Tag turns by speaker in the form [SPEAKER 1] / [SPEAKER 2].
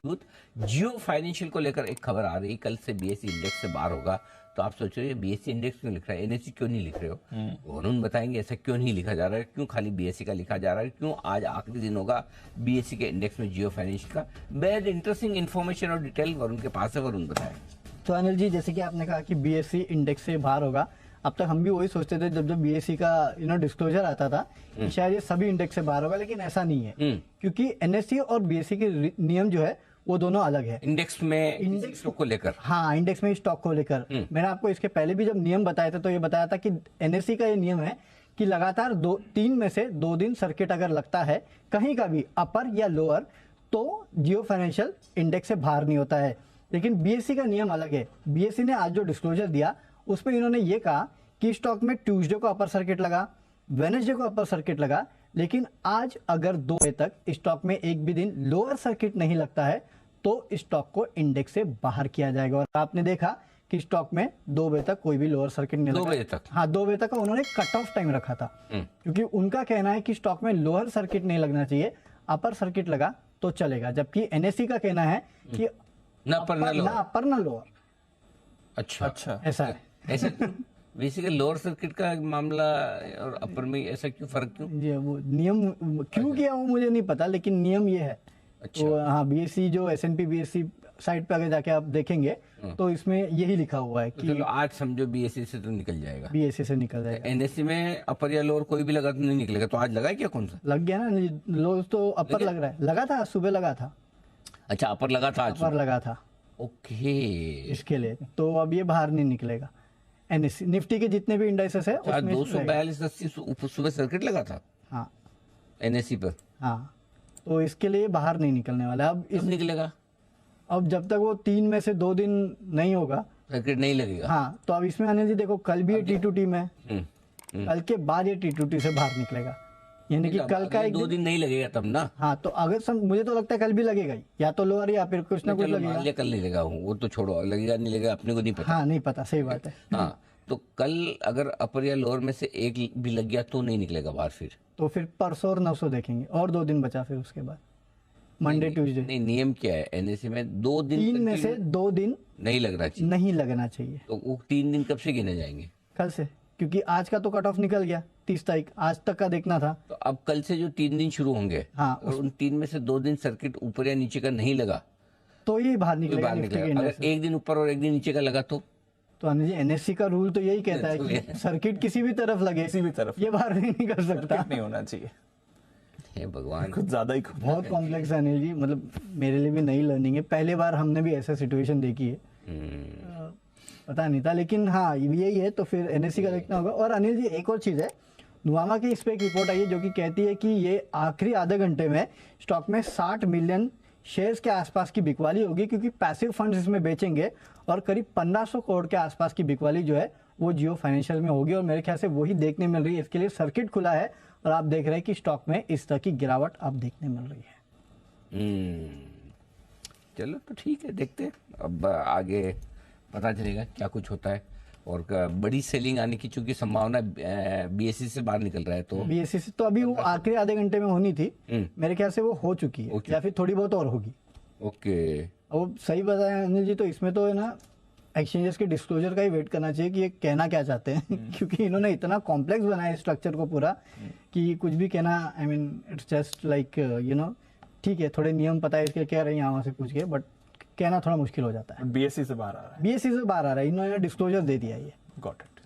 [SPEAKER 1] जियो financial को लेकर एक खबर आ रही है, कल से बीएसई इंडेक्स से बाहर होगा। तो आप सोच रहे हो बीएसई इंडेक्स क्यों लिख रहा है, एनएससी क्यों नहीं लिख रहे हो? वरुण बताएंगे ऐसा क्यों नहीं लिखा जा रहा है, क्यों खाली बीएसई का लिखा जा रहा है, क्यों आज आखिरी दिन होगा बीएसई के इंडेक्स में जियो फाइनेंशियल का। बेहद इंटरेस्टिंग इन्फॉर्मेशन और डिटेल वरुण के पास है, वरुण बताएं।
[SPEAKER 2] तो अनिल जी, जैसे कि आपने कहा कि बीएसई इंडेक्स से बाहर होगा, अब तक हम भी वही सोचते थे जब बीएसई का डिस्क्लोजर आता था कि शायद ये सभी इंडेक्स से बाहर होगा, लेकिन ऐसा नहीं है। क्योंकि एनएससी और बीएसई के नियम जो है वो दोनों अलग है।
[SPEAKER 1] इंडेक्स में स्टॉक को लेकर,
[SPEAKER 2] हाँ, इंडेक्स में स्टॉक को लेकर मैंने आपको इसके पहले भी जब नियम बताए थे तो ये बताया था कि एनएससी का ये नियम है कि लगातार 3 में से 2 दिन सर्किट अगर लगता है कहीं का भी अपर या लोअर, तो जियो फाइनेंशियल इंडेक्स से बाहर नहीं होता है। लेकिन बीएसई का नियम अलग है। बीएसई ने आज जो डिस्क्लोजर दिया उसमें इन्होंने ये कहा कि स्टॉक में ट्यूसडे को अपर सर्किट लगा, वेडनेसडे को अपर सर्किट लगा, लेकिन आज अगर 2 बजे तक स्टॉक में एक भी दिन लोअर सर्किट नहीं लगता है तो स्टॉक को इंडेक्स से बाहर किया जाएगा। और आपने देखा कि स्टॉक में 2 बजे तक कोई भी लोअर सर्किट नहीं लगा।
[SPEAKER 1] 2 बजे तक,
[SPEAKER 2] हाँ, 2 बजे तक का उन्होंने कट ऑफ टाइम रखा था, क्योंकि उनका कहना है कि स्टॉक में लोअर सर्किट नहीं लगना चाहिए, अपर सर्किट लगा तो चलेगा। जबकि एनएससी का कहना है कि
[SPEAKER 1] ना अपर ना लोअर।
[SPEAKER 2] अच्छा, ऐसा है।
[SPEAKER 1] ऐसा बेसिकली लोअर सर्किट का मामला और अपर में ऐसा क्यों, फर्क क्यों?
[SPEAKER 2] जी, वो नियम क्यों किया वो मुझे नहीं पता, लेकिन नियम ये है।
[SPEAKER 1] अच्छा।
[SPEAKER 2] तो हाँ, बीएसई जो एसएनपी बीएसई साइट पे अगर जाके आप देखेंगे तो इसमें यही लिखा हुआ है कि
[SPEAKER 1] चलो आज समझो बीएसई से तो निकल जाएगा,
[SPEAKER 2] बीएसई से निकल जाएगा।
[SPEAKER 1] एनएससी में अपर या लोअर कोई भी लगा तो नहीं निकलेगा। तो आज लगा है क्या, कौन सा
[SPEAKER 2] लग गया ना, लो तो अपर लग रहा है, लगा था सुबह, लगा था।
[SPEAKER 1] अच्छा, अपर लगा था आज,
[SPEAKER 2] अपर लगा था।
[SPEAKER 1] ओके,
[SPEAKER 2] इसके लिए तो अब ये बाहर नहीं निकलेगा। एनएससी निफ्टी के जितने भी इंडाइसेस है उसमें
[SPEAKER 1] 242.80 सुबह सर्किट लगा था,
[SPEAKER 2] हाँ,
[SPEAKER 1] एनएससी पर।
[SPEAKER 2] हाँ, तो इसके लिए बाहर नहीं निकलने वाला। अब
[SPEAKER 1] इस निकलेगा,
[SPEAKER 2] अब जब तक वो 3 में से 2 दिन नहीं होगा
[SPEAKER 1] सर्किट नहीं लगेगा।
[SPEAKER 2] हाँ, तो अब इसमें अनिल जी देखो, कल भी ये T2T में है, कल के बाद ये T2T से बाहर निकलेगा, यानी कि कल का
[SPEAKER 1] 2 दिन नहीं लगेगा तब ना।
[SPEAKER 2] हाँ, तो अगर मुझे तो लगता है कल भी लगेगा ही, या तो लोअर या फिर कुछ ना कुछ लगेगा।
[SPEAKER 1] कल नहीं लगेगा, वो तो छोड़ो, लगेगा नहीं लगेगा अपने को नहीं पता।
[SPEAKER 2] हाँ, नहीं पता, सही बात है।
[SPEAKER 1] हाँ, तो कल अगर अपर या लोअर में से एक भी लग गया तो नहीं निकलेगा बाहर फिर।
[SPEAKER 2] तो फिर परसों और 900 देखेंगे, और 2 दिन बचा फिर उसके बाद मंडे ट्यूसडे।
[SPEAKER 1] नहीं, नियम क्या है एनएससी में? 2 दिन,
[SPEAKER 2] 3 में से 2 दिन
[SPEAKER 1] नहीं लगना चाहिए,
[SPEAKER 2] नहीं लगना चाहिए।
[SPEAKER 1] तो वो 3 दिन कब से गिने जाएंगे?
[SPEAKER 2] कल से, क्योंकि आज का तो कट ऑफ निकल गया, 30 तारीख आज तक का देखना था।
[SPEAKER 1] तो अब कल से जो 3 दिन शुरू होंगे,
[SPEAKER 2] हाँ,
[SPEAKER 1] और उन 3 में से 2 दिन सर्किट ऊपर या नीचे का नहीं लगा
[SPEAKER 2] तो ये बाहर निकलेगा।
[SPEAKER 1] अगर एक दिन ऊपर और एक दिन नीचे का लगा तो
[SPEAKER 2] अनिल जी, एनएससी का रूल तो यही कहता है कि सर्किट किसी भी तरफ लगे,
[SPEAKER 3] किसी भी तरफ
[SPEAKER 2] ये बाहर नहीं निकल सकता,
[SPEAKER 3] नहीं होना चाहिए।
[SPEAKER 1] हे भगवान,
[SPEAKER 3] कुछ ज्यादा ही
[SPEAKER 2] बहुत कॉम्प्लेक्स है अनिल जी, मतलब मेरे लिए भी नई लर्निंग है, पहले बार हमने भी ऐसा सिचुएशन देखी है, पता नहीं था। लेकिन हाँ, यही है, तो फिर एनएससी का देखना होगा। और अनिल जी, एक और चीज़ है, नुवामा की इस पर एक रिपोर्ट आई है जो कि कहती है कि ये आखिरी आधे घंटे में स्टॉक में 60 मिलियन शेयर्स के आसपास की बिकवाली होगी, क्योंकि पैसिव फंड्स इसमें बेचेंगे, और करीब 1500 करोड़ के आसपास की बिकवाली जो है वो जियो फाइनेंशियल में होगी। और मेरे ख्याल से वही देखने मिल रही है, इसके लिए सर्किट खुला है और आप देख रहे हैं कि स्टॉक में इस तरह की गिरावट आप देखने मिल रही है।
[SPEAKER 1] चलो तो ठीक है, देखते हैं अब आगे पता चलेगा क्या कुछ होता है। और बड़ी सेलिंग आने की चूंकि संभावना बीएसई से बाहर निकल रहा है, तो
[SPEAKER 2] बीएसई से तो अभी वो आखिरी आधे घंटे में होनी थी, मेरे ख्याल से वो हो चुकी है, या फिर थोड़ी बहुत और होगी।
[SPEAKER 1] ओके,
[SPEAKER 2] अब सही बताया अनिल जी, तो इसमें तो है ना, एक्सचेंजेस के डिस्क्लोजर का ही वेट करना चाहिए कि ये कहना क्या चाहते हैं क्योंकि इन्होंने इतना कॉम्प्लेक्स बनाया स्ट्रक्चर को पूरा कि कुछ भी कहना, I mean it's just like ठीक है, थोड़े नियम पता है इसके, कह रहे हैं यहाँ से पूछ के, बट कहना थोड़ा मुश्किल हो जाता है।
[SPEAKER 3] बीएसई से बाहर आ रहा है,
[SPEAKER 2] बीएसई से बाहर आ रहा है, इन्होंने डिस्क्लोजर दे दिया ये।
[SPEAKER 3] Got it.